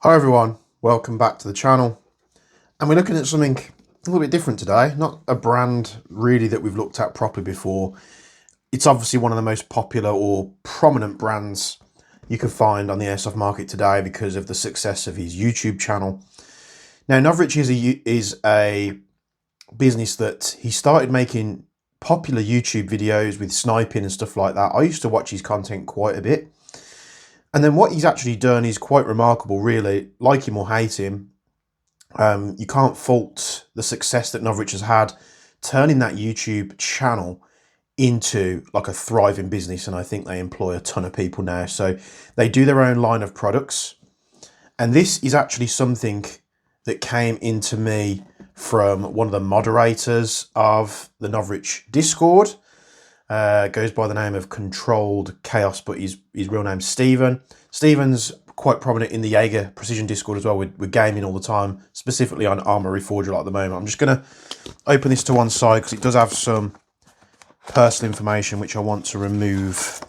Hi everyone, welcome back to the channel. And we're looking at something a little bit different today. Not a brand really that we've looked at properly before. It's obviously one of the most popular or prominent brands you can find on the airsoft market today because of the success of his YouTube channel. Now, Novritsch is a business that he started making popular YouTube videos with sniping and stuff like that. I used to watch his content quite a bit. And then what he's actually done is quite remarkable, really. Like him or hate him, you can't fault the success that Novritsch has had turning that YouTube channel into like a thriving business. And I think they employ a ton of people now. So they do their own line of products. And this is actually something that came into me from one of the moderators of the Novritsch Discord. Goes by the name of Controlled Chaos, but his real name's Stephen. Stephen's quite prominent in the Jaeger Precision Discord as well. We're gaming all the time, specifically on Armour Reforger at the moment. I'm just going to open this to one side because it does have some personal information which I want to remove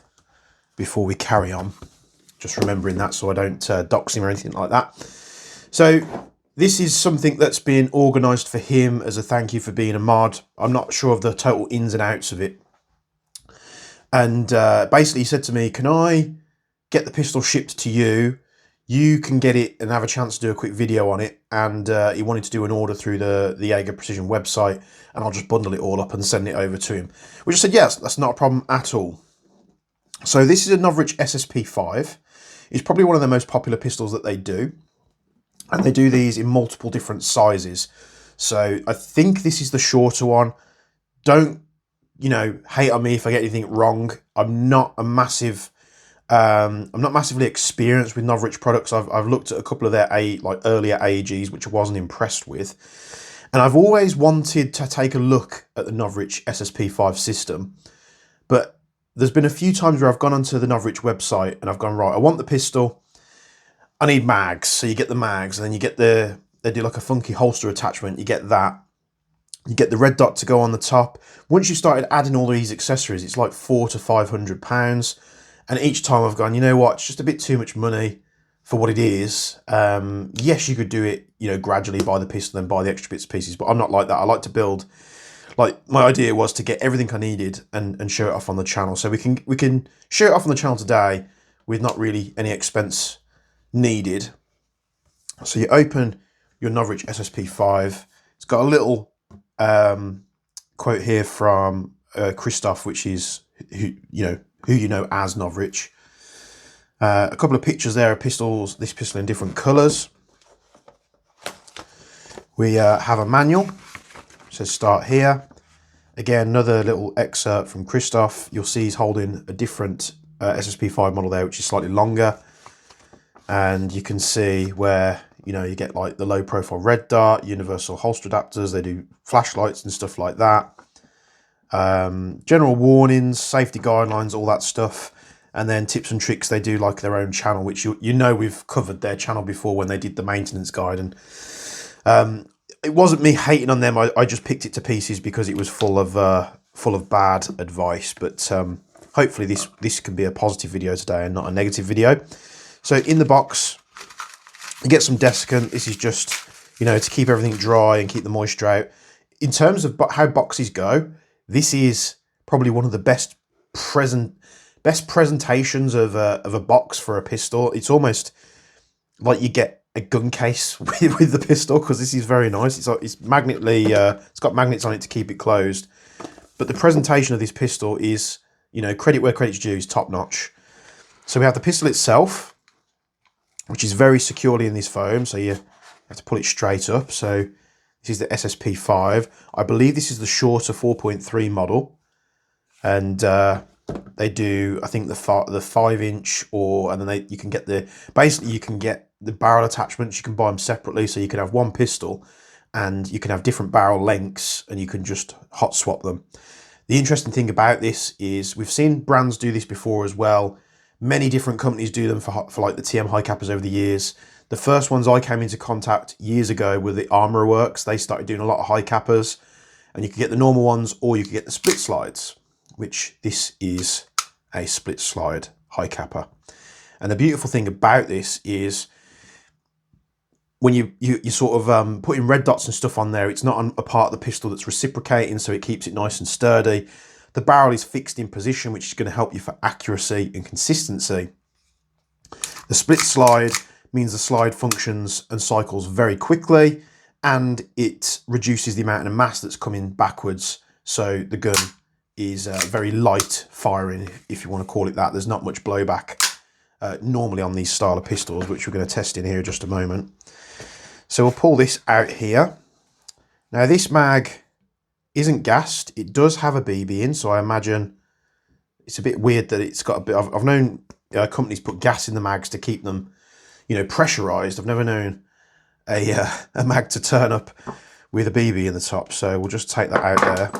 before we carry on. Just remembering that so I don't dox him or anything like that. So this is something that's been organised for him as a thank you for being a mod. I'm not sure of the total ins and outs of it. And basically he said to me, can I get the pistol shipped to you? You can get it and have a chance to do a quick video on it. And he wanted to do an order through the Jaeger Precision website, and I'll just bundle it all up and send it over to him. Which I said, yes, that's not a problem at all. So this is a Novritsch SSP-5. It's probably one of the most popular pistols that they do. And they do these in multiple different sizes. So I think this is the shorter one. Don't, hate on me if I get anything wrong. I'm not massively experienced with Novritsch products. I've looked at a couple of their earlier AEGs, which I wasn't impressed with. And I've always wanted to take a look at the Novritsch SSP-5 system. But there's been a few times where I've gone onto the Novritsch website and I've gone, right, I want the pistol. I need mags. So you get the mags, and then you get they do like a funky holster attachment. You get that. You get the red dot to go on the top. Once you started adding all these accessories, it's like £400 to £500. And each time I've gone, you know what, it's just a bit too much money for what it is. Yes, you could do it, gradually buy the pistol and buy the extra bits and pieces, but I'm not like that. I like to build, my idea was to get everything I needed and show it off on the channel. So we can show it off on the channel today with not really any expense needed. So you open your Novritsch SSP-5. It's got a little quote here from Christoph, which is who you know as Novritsch. A couple of pictures there of pistols. This pistol in different colours. We have a manual. It says start here. Again, another little excerpt from Christoph. You'll see he's holding a different SSP-5 model there, which is slightly longer. And you can see where you get like the low profile red dart, universal holster adapters. They do flashlights and stuff like that. General warnings, safety guidelines, all that stuff. And then tips and tricks. They do like their own channel, which we've covered their channel before when they did the maintenance guide. And it wasn't me hating on them. I just picked it to pieces because it was full of bad advice. But hopefully this can be a positive video today and not a negative video. So in the box, you get some desiccant. This is just, to keep everything dry and keep the moisture out. In terms of how boxes go, this is probably one of the best presentations of a box for a pistol. It's almost like you get a gun case with the pistol, because this is very nice. It's it's got magnets on it to keep it closed. But the presentation of this pistol is, credit where credit's due, is top notch. So we have the pistol itself, which is very securely in this foam, so you have to pull it straight up. So this is the SSP-5. I believe this is the shorter 4.3 model, and they do, I think, the 5-inch, and then you can get the barrel attachments. You can buy them separately, so you can have one pistol, and you can have different barrel lengths, and you can just hot swap them. The interesting thing about this is we've seen brands do this before as well. Many different companies do them for like the TM high cappers over the years. The first ones I came into contact years ago were the Armour Works. They started doing a lot of high cappers, and you could get the normal ones or you could get the split slides, which this is a split slide high capper. And the beautiful thing about this is when you sort of putting red dots and stuff on there, it's not on a part of the pistol that's reciprocating, so it keeps it nice and sturdy. The barrel is fixed in position, which is going to help you for accuracy and consistency. The split slide means the slide functions and cycles very quickly, and it reduces the amount of mass that's coming backwards, so the gun is very light firing, if you want to call it that. There's not much blowback normally on these style of pistols, which we're going to test in here in just a moment. So we'll pull this out here. Now this mag isn't gassed. It does have a BB in, so I imagine it's a bit weird that it's got a bit. I've known companies put gas in the mags to keep them, you know, pressurized. I've never known a mag to turn up with a BB in the top. So we'll just take that out there,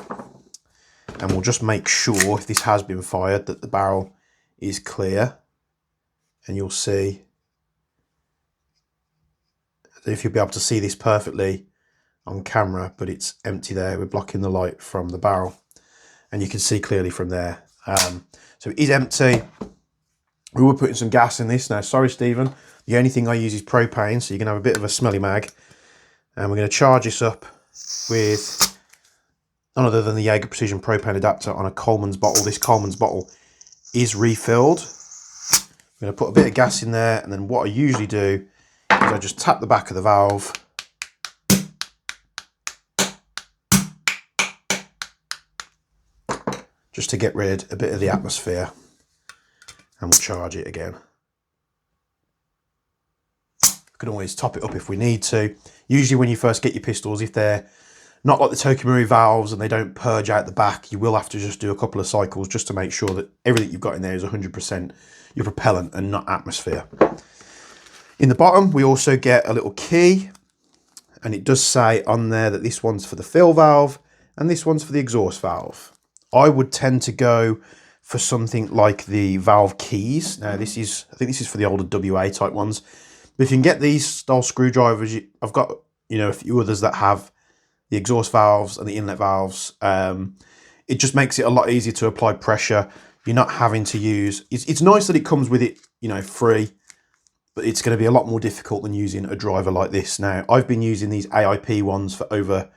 and we'll just make sure, if this has been fired, that the barrel is clear. And you'll see, I don't know if you'll be able to see this perfectly on camera, but it's empty there. We're blocking the light from the barrel, and you can see clearly from there. So it is empty. We were putting some gas in this. Now, sorry, Stephen, the only thing I use is propane, so you can have a bit of a smelly mag. And we're going to charge this up with none other than the Jaeger Precision propane adapter on a Coleman's bottle. This Coleman's bottle is refilled. I'm going to put a bit of gas in there, and then what I usually do is I just tap the back of the valve. Just to get rid a bit of the atmosphere, and we'll charge it again. We can always top it up if we need to. Usually when you first get your pistols, if they're not like the Tokimori valves and they don't purge out the back, you will have to just do a couple of cycles just to make sure that everything you've got in there is 100% your propellant and not atmosphere. In the bottom, we also get a little key, and it does say on there that this one's for the fill valve and this one's for the exhaust valve. I would tend to go for something like the valve keys. Now I think this is for the older WA type ones. But if you can get these style screwdrivers, I've got, you know, a few others that have the exhaust valves and the inlet valves. It just makes it a lot easier to apply pressure. You're not having to use, it's nice that it comes with it, you know, free, but it's going to be a lot more difficult than using a driver like this. Now, I've been using these AIP ones for over,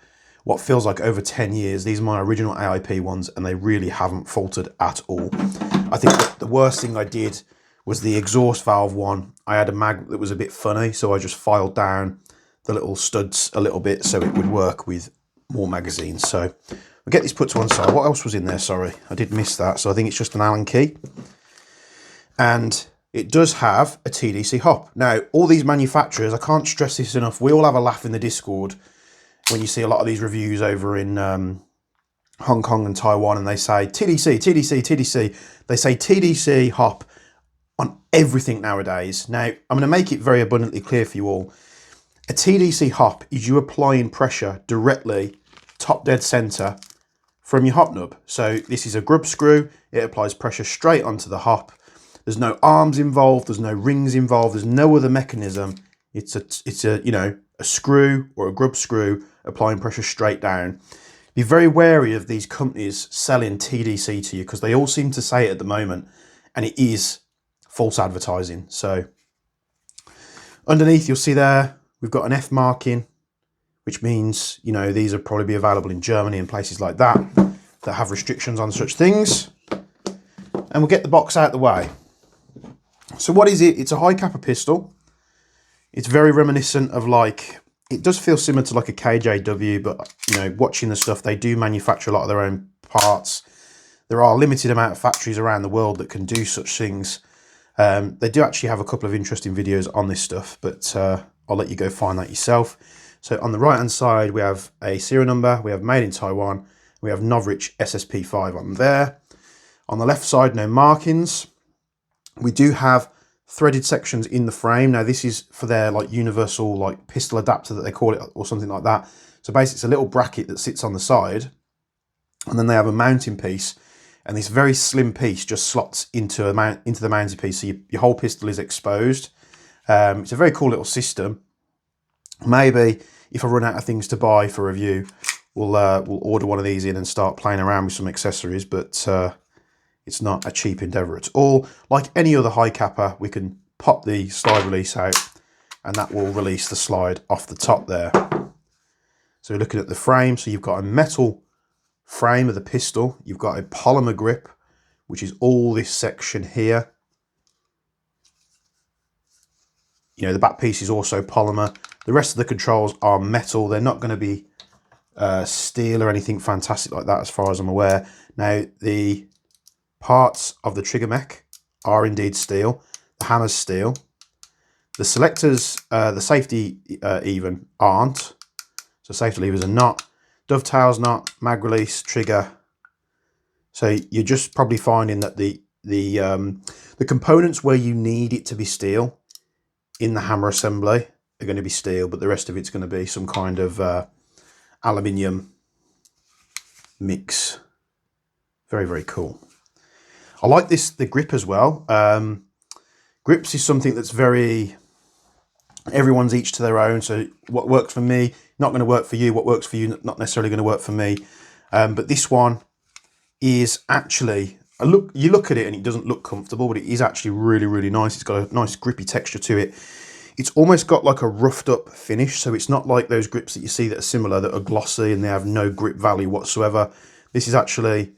what feels like over 10 years. These are my original AIP ones, and they really haven't faltered at all. I think that the worst thing I did was the exhaust valve one. I had a mag that was a bit funny, so I just filed down the little studs a little bit so it would work with more magazines. So we'll get this put to one side. What else was in there? Sorry, I did miss that. So I think it's just an Allen key. And it does have a TDC hop. Now, all these manufacturers, I can't stress this enough, we all have a laugh in the Discord when you see a lot of these reviews over in Hong Kong and Taiwan, and they say TDC, TDC, TDC. They say TDC hop on everything nowadays. Now, I'm going to make it very abundantly clear for you all. A TDC hop is you applying pressure directly top dead center from your hop nub. So this is a grub screw. It applies pressure straight onto the hop. There's no arms involved. There's no rings involved. There's no other mechanism. It's a you know, a screw or a grub screw applying pressure straight down. Be very wary of these companies selling TDC to you, because they all seem to say it at the moment, and it is false advertising. So underneath you'll see there we've got an F marking, which means, you know, these will probably be available in Germany and places like that that have restrictions on such things. And we'll get the box out of the way. So what is it? It's a high capper pistol. It's very reminiscent of, like, it does feel similar to like a KJW, but, you know, watching the stuff, they do manufacture a lot of their own parts. There are a limited amount of factories around the world that can do such things. They do actually have a couple of interesting videos on this stuff, but I'll let you go find that yourself. So on the right hand side, we have a serial number, we have made in Taiwan, we have Novritsch SSP-5 on there. On the left side, no markings. We do have threaded sections in the frame. Now this is for their like universal like pistol adapter that they call it, or something like that. So basically it's a little bracket that sits on the side, and then they have a mounting piece, and this very slim piece just slots into the mounting piece, so your whole pistol is exposed. It's a very cool little system. Maybe if I run out of things to buy for review, we'll order one of these in and start playing around with some accessories, but it's not a cheap endeavour at all. Like any other high capper, we can pop the slide release out and that will release the slide off the top there. So we're looking at the frame. So you've got a metal frame of the pistol. You've got a polymer grip, which is all this section here. You know, the back piece is also polymer. The rest of the controls are metal. They're not going to be steel or anything fantastic like that as far as I'm aware. Now, the parts of the trigger mech are indeed steel. The hammer's steel. The selectors, the safety even aren't. So safety levers are not. Dovetail's not. Mag release, trigger. So you're just probably finding that the components where you need it to be steel in the hammer assembly are going to be steel, but the rest of it's going to be some kind of aluminium mix. Very, very cool. I like the grip as well. Grips is something that's everyone's each to their own. So what works for me, not going to work for you. What works for you, not necessarily going to work for me. But this one is actually, you look at it and it doesn't look comfortable, but it is actually really, really nice. It's got a nice grippy texture to it. It's almost got like a roughed up finish. So it's not like those grips that you see that are similar, that are glossy and they have no grip value whatsoever. This is actually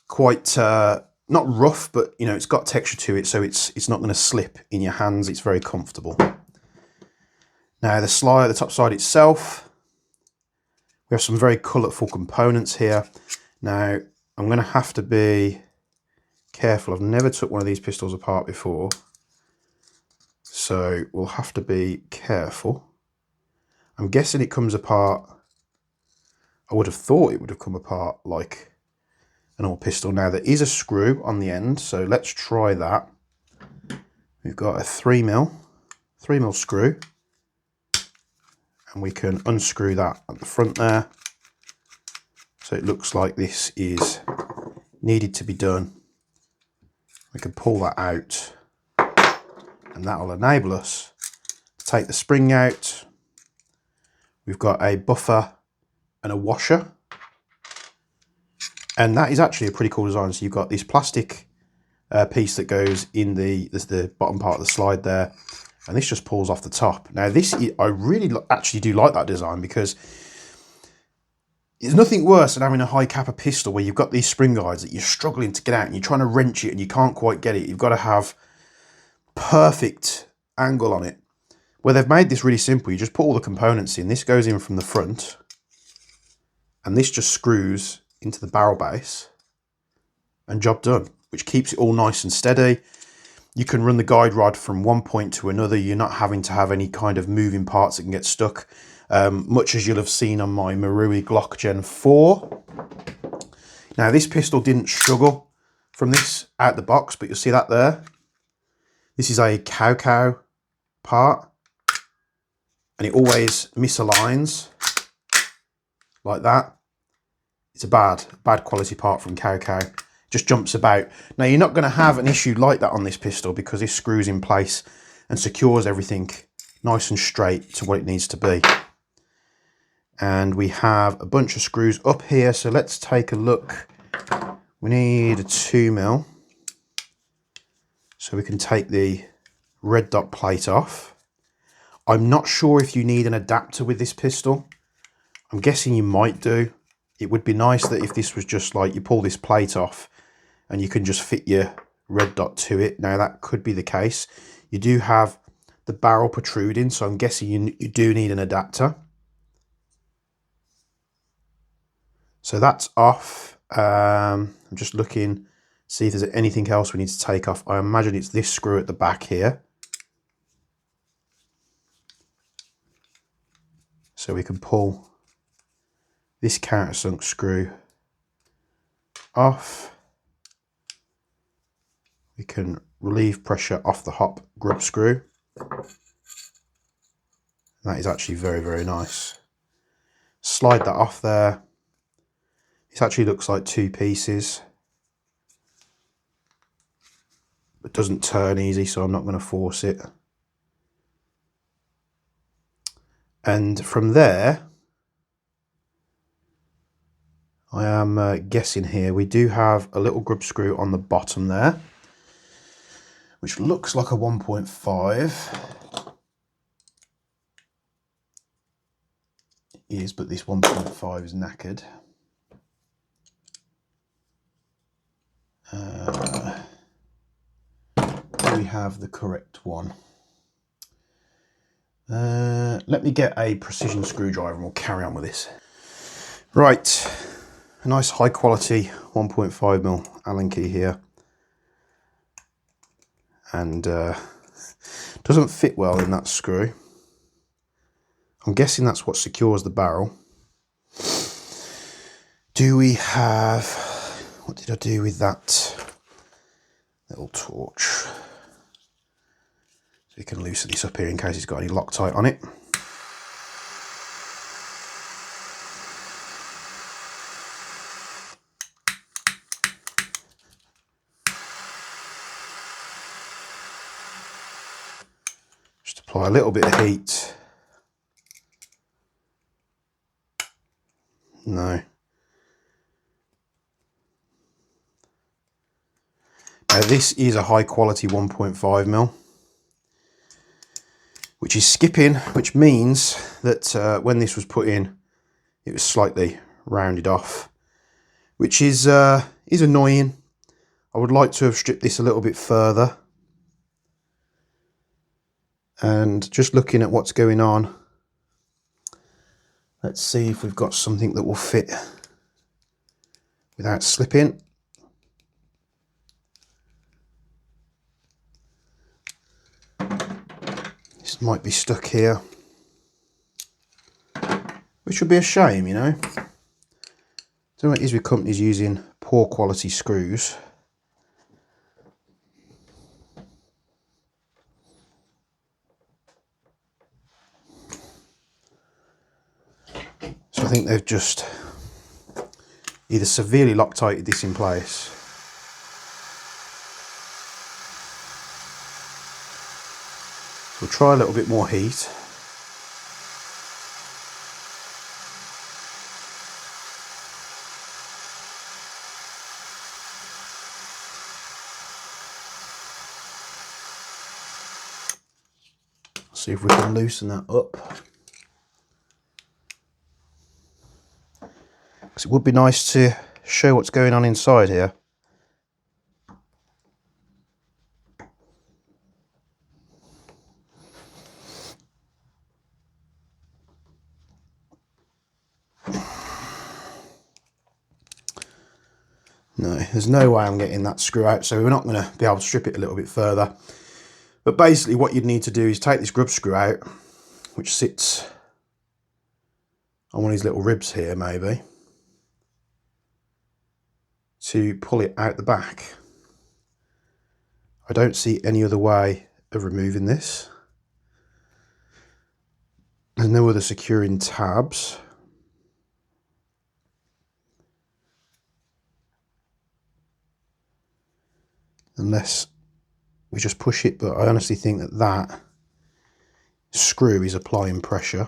quite, not rough, but you know, it's got texture to it. So it's not going to slip in your hands. It's very comfortable. Now the slide, the top side itself, we have some very colourful components here. Now I'm going to have to be careful. I've never took one of these pistols apart before, so we'll have to be careful. I'm guessing it comes apart. I would have thought it would have come apart like an old pistol. Now there is a screw on the end, so let's try that. We've got a 3mm screw, and we can unscrew that at the front there. So it looks like this is needed to be done. We can pull that out, and that will enable us to take the spring out. We've got a buffer and a washer, and that is actually a pretty cool design. So you've got this plastic piece that goes in the bottom part of the slide there, and this just pulls off the top. Now this, I really actually do like that design, because there's nothing worse than having a high capper pistol where you've got these spring guides that you're struggling to get out and you're trying to wrench it and you can't quite get it. You've got to have perfect angle on it. Where they've made this really simple, you just put all the components in. This goes in from the front, and this just screws into the barrel base, and job done, which keeps it all nice and steady. You can run the guide rod from one point to another. You're not having to have any kind of moving parts that can get stuck, much as you'll have seen on my Marui Glock Gen 4. Now this pistol didn't struggle from this out the box, but you'll see that there. This is a cow part, and it always misaligns like that. It's a bad quality part from cow. Just jumps about. Now you're not going to have an issue like that on this pistol, because this screws in place and secures everything nice and straight to what it needs to be. And we have a bunch of screws up here, so let's take a look. We need a 2mm, so we can take the red dot plate off. I'm not sure if you need an adapter with this pistol. I'm guessing you might do. It would be nice that if this was just like you pull this plate off and you can just fit your red dot to it. Now that could be the case. You do have the barrel protruding, so I'm guessing you do need an adapter. So that's off. I'm just looking, see if there's anything else we need to take off. I imagine it's this screw at the back here. So we can pull this countersunk screw off. We can relieve pressure off the hop grub screw. That is actually very, very nice. Slide that off there. This actually looks like two pieces. It doesn't turn easy, so I'm not going to force it. And from there, I am guessing here, we do have a little grub screw on the bottom there, which looks like a 1.5. is, but this 1.5 is knackered. Do we have the correct one? Let me get a precision screwdriver and we'll carry on with this. Right, a nice high quality 1.5mm Allen key here, and doesn't fit well in that screw. I'm guessing that's what secures the barrel. Do we have, what did I do with that little torch? So we can loosen this up here in case it's got any Loctite on it. Just apply a little bit of heat. No. Now this is a high quality 1.5mm, which is skipping, which means that when this was put in, it was slightly rounded off, which is annoying. I would like to have stripped this a little bit further. And just looking at what's going on, let's see if we've got something that will fit without slipping. This might be stuck here, which would be a shame, you know. I don't know what it is with companies using poor quality screws. So I think they've just either severely Loctited this in place, we'll try a little bit more heat. See if we can loosen that up. Because it would be nice to show what's going on inside here. No, there's no way I'm getting that screw out, so we're not going to be able to strip it a little bit further. But basically what you'd need to do is take this grub screw out, which sits on one of these little ribs here maybe, to pull it out the back. I don't see any other way of removing this. There's no other securing tabs. Unless we just push it, but I honestly think that that screw is applying pressure,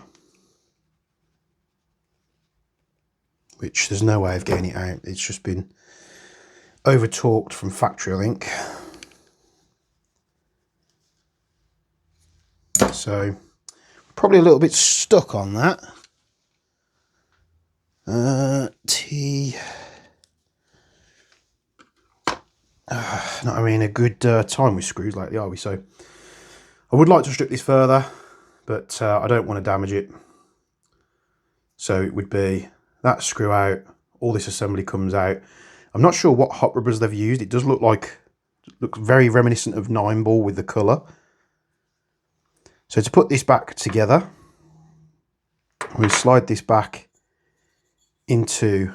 which there's no way of getting it out. It's just been over torqued from factory, I think. So probably a little bit stuck on that. Not having a good time with screws lately, are we? So I would like to strip this further, but I don't want to damage it. So it would be that screw out, all this assembly comes out. I'm not sure what hot rubbers they've used. It does look very reminiscent of 9-ball with the colour. So to put this back together, we slide this back into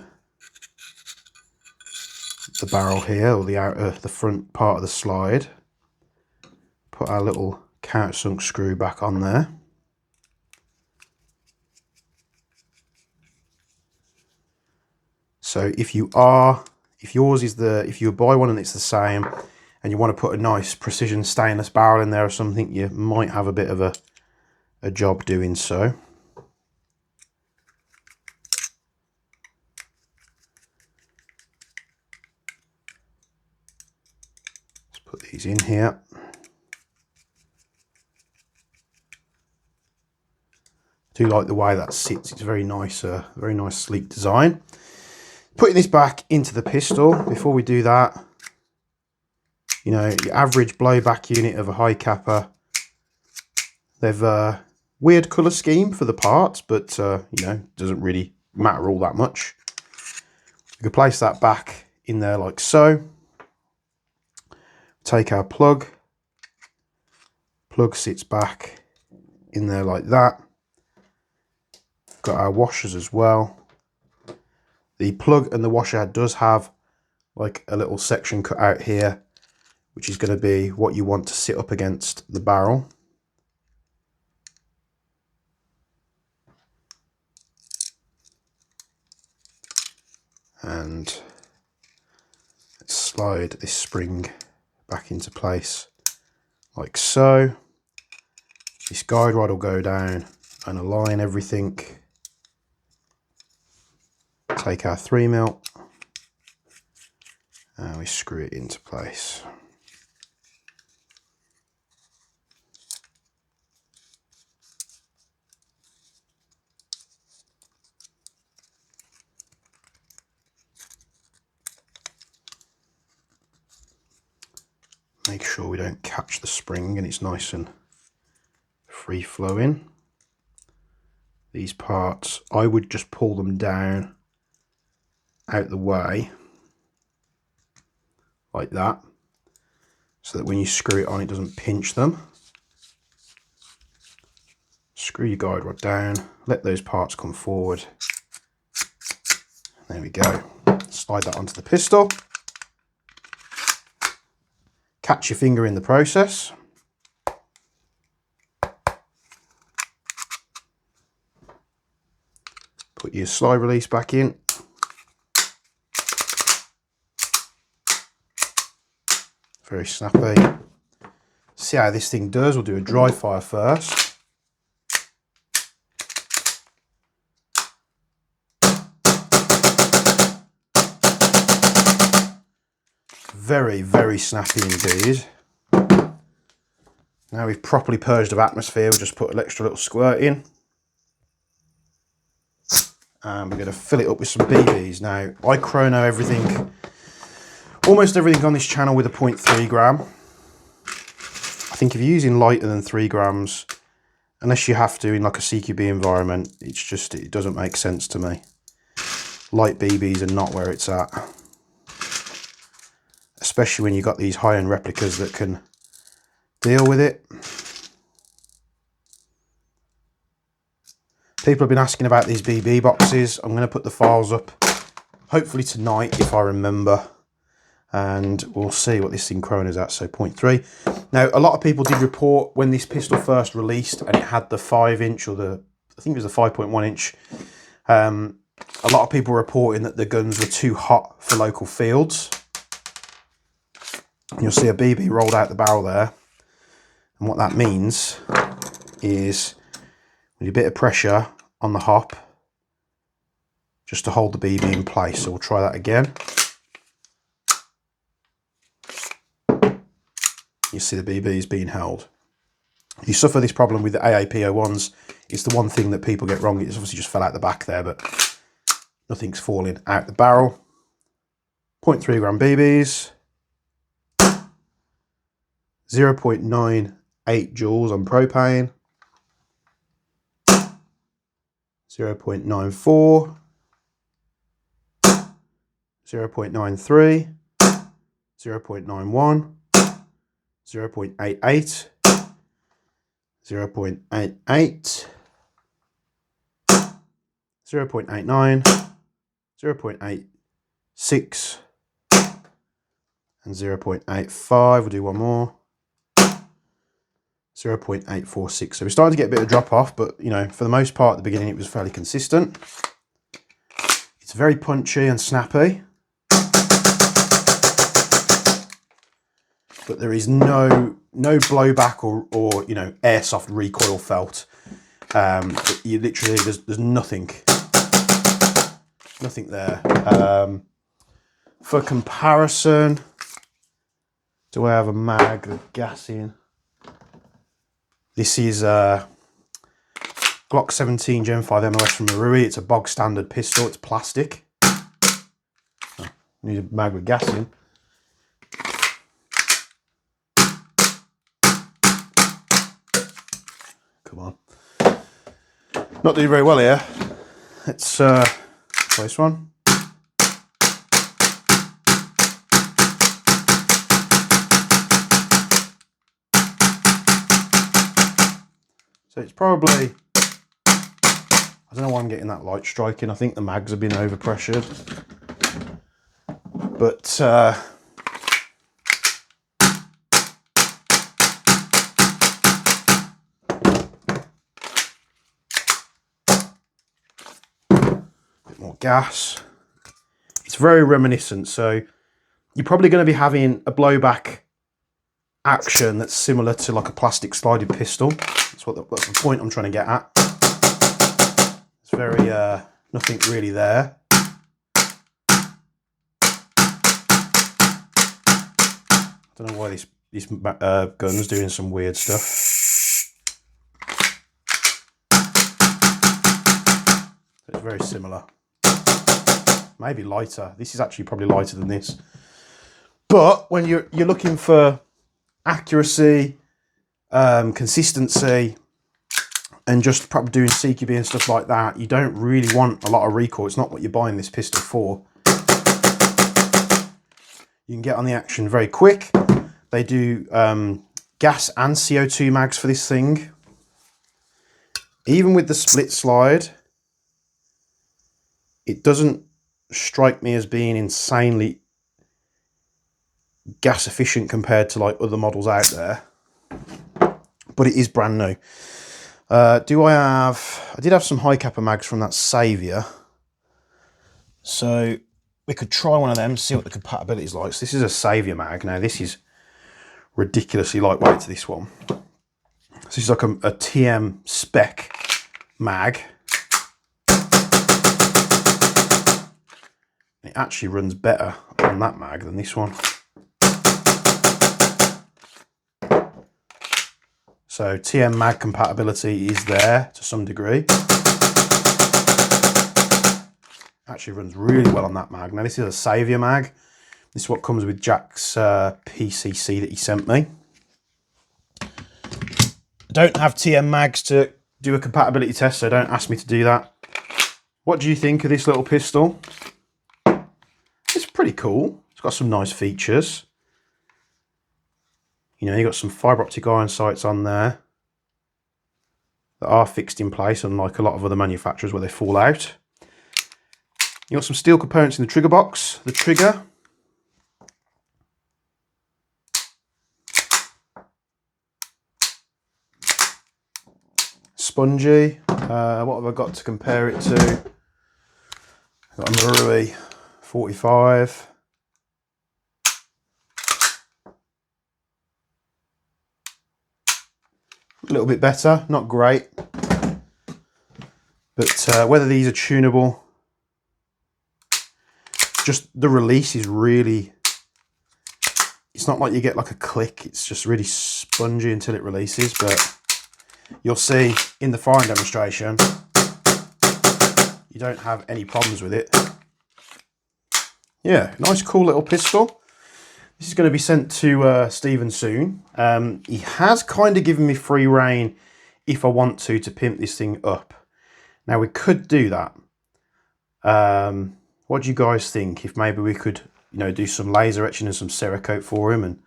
the barrel here, or the front part of the slide. Put our little countersunk screw back on there. So if you buy one and it's the same, and you want to put a nice precision stainless barrel in there or something, you might have a bit of a job doing so. Let's put these in here. I Do like the way that sits. It's very nice sleek design. Putting this back into the pistol. Before we do that, you know, your average blowback unit of a high capper. They've a weird colour scheme for the parts, but you know, doesn't really matter all that much. We can place that back in there like so. Take our plug. Plug sits back in there like that. Got our washers as well. The plug and the washer does have like a little section cut out here, which is going to be what you want to sit up against the barrel. And let's slide this spring back into place like so. This guide rod will go down and align everything. Take our 3mm and we screw it into place. Make sure we don't catch the spring and it's nice and free flowing. These parts, I would just pull them down out the way like that, so that when you screw it on it doesn't pinch them. Screw your guide rod down, let those parts come forward. There we go. Slide that onto the pistol. Catch your finger in the process. Put your slide release back in. Very snappy. See how this thing does. We'll do a dry fire first. Very, very snappy indeed. Now we've properly purged of atmosphere, we'll just put an extra little squirt in. And we're going to fill it up with some BBs. Now, I chrono everything, almost everything on this channel with a 0.3 gram. I think if you're using lighter than 3 grams, unless you have to in like a CQB environment, it doesn't make sense to me. Light BBs are not where it's at. Especially when you've got these high-end replicas that can deal with it. People have been asking about these BB boxes. I'm going to put the files up hopefully tonight if I remember, and we'll see what this thing chronos at. So 0.3. Now, a lot of people did report when this pistol first released and it had the 5-inch, or I think it was the 5.1 inch. A lot of people were reporting that the guns were too hot for local fields. You'll see a BB rolled out the barrel there, and what that means is we need a bit of pressure on the hop just to hold the BB in place. So we'll try that again. You see the BB is being held. You suffer this problem with the AAP01s. It's the one thing that people get wrong. It's obviously just fell out the back there, but nothing's falling out the barrel. 0.3 gram BBs. 0.98 joules on propane, 0.94, 0.93, 0.91, 0.88, 0.88, 0.89, 0.86, and 0.85. We'll do one more. 0.846. So we're starting to get a bit of drop off, but you know, for the most part at the beginning it was fairly consistent. It's very punchy and snappy, but there is no blowback or you know, airsoft recoil felt. You literally, there's nothing there. For comparison, do I have a mag with gas in? This is Glock 17 Gen 5 MOS from Marui. It's a bog standard pistol. It's plastic. Oh, need a mag with gas in. Come on. Not doing very well here. Let's try this one. So it's probably, I don't know why I'm getting that light striking. I think the mags have been overpressured. But a bit more gas. It's very reminiscent. So you're probably going to be having a blowback action that's similar to like a plastic slided pistol. That's the point I'm trying to get at. It's very nothing really there. I don't know why this gun's doing some weird stuff. It's very similar. Maybe lighter. This is actually probably lighter than this. But when you're looking for accuracy, consistency, and just probably doing CQB and stuff like that, you don't really want a lot of recoil. It's not what you're buying this pistol for. You can get on the action very quick. They do gas and CO2 mags for this thing. Even with the split slide, it doesn't strike me as being insanely gas efficient compared to like other models out there. But it is brand new. I did have some high capper mags from that Saviour. So we could try one of them, see what the compatibility is like. So this is a Saviour mag. Now this is ridiculously lightweight to this one. So this is like a TM spec mag. It actually runs better on that mag than this one. So TM mag compatibility is there to some degree. Actually runs really well on that mag. Now this is a Saviour mag. This is what comes with Jack's PCC that he sent me. I don't have TM mags to do a compatibility test, so don't ask me to do that. What do you think of this little pistol? It's pretty cool. It's got some nice features. You know, you've got some fibre optic iron sights on there that are fixed in place, unlike a lot of other manufacturers where they fall out. You've got some steel components in the trigger box. The trigger. Spongy. What have I got to compare it to? I've got a Marui 45. A little bit better, not great. But whether these are tunable, just the release is really, it's not like you get like a click, it's just really spongy until it releases. But you'll see in the firing demonstration, you don't have any problems with it. Yeah, nice cool little pistol. This is going to be sent to Stephen soon. He has kind of given me free rein if I want to pimp this thing up. Now we could do that. What do you guys think if maybe we could, you know, do some laser etching and some Cerakote for him and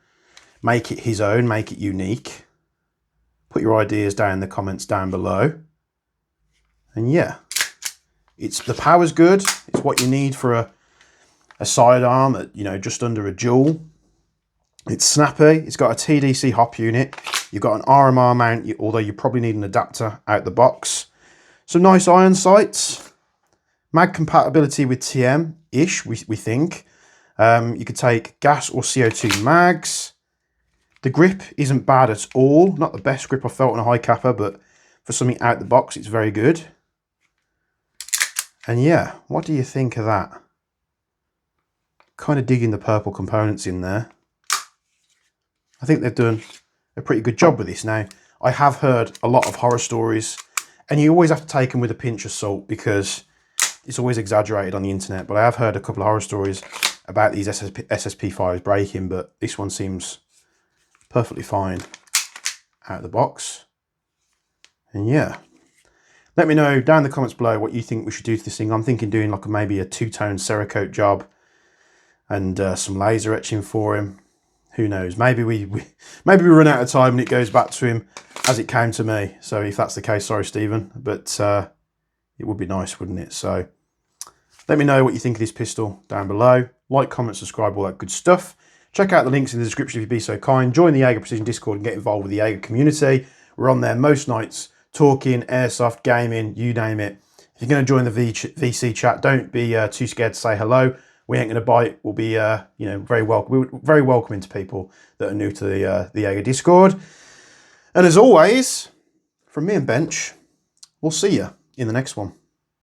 make it his own, make it unique? Put your ideas down in the comments down below. And yeah, the power's good. It's what you need for a sidearm at, you know, just under a joule. It's snappy. It's got a TDC hop unit. You've got an RMR mount, although you probably need an adapter out the box. Some nice iron sights. Mag compatibility with TM-ish, we think. You could take gas or CO2 mags. The grip isn't bad at all. Not the best grip I've felt on a high capper, but for something out the box, it's very good. And yeah, what do you think of that? Kind of digging the purple components in there. I think they've done a pretty good job with this. Now, I have heard a lot of horror stories And you always have to take them with a pinch of salt because it's always exaggerated on the internet. But I have heard a couple of horror stories about these SSP-5s breaking, but this one seems perfectly fine out of the box. And yeah, let me know down in the comments below what you think we should do to this thing. I'm thinking doing like maybe a two-tone Cerakote job and some laser etching for him. Who knows? Maybe we run out of time and it goes back to him as it came to me. So if that's the case, sorry, Stephen, but it would be nice, wouldn't it? So let me know what you think of this pistol down below. Like, comment, subscribe, all that good stuff. Check out the links in the description if you'd be so kind. Join the Jaeger Precision Discord and get involved with the Jaeger community. We're on there most nights, talking, airsoft, gaming, you name it. If you're going to join the VC chat, don't be too scared to say hello. We ain't going to bite. We'll be, very welcome. We're very welcoming to people that are new to the Jaeger Discord. And as always, from me and Bench, we'll see you in the next one.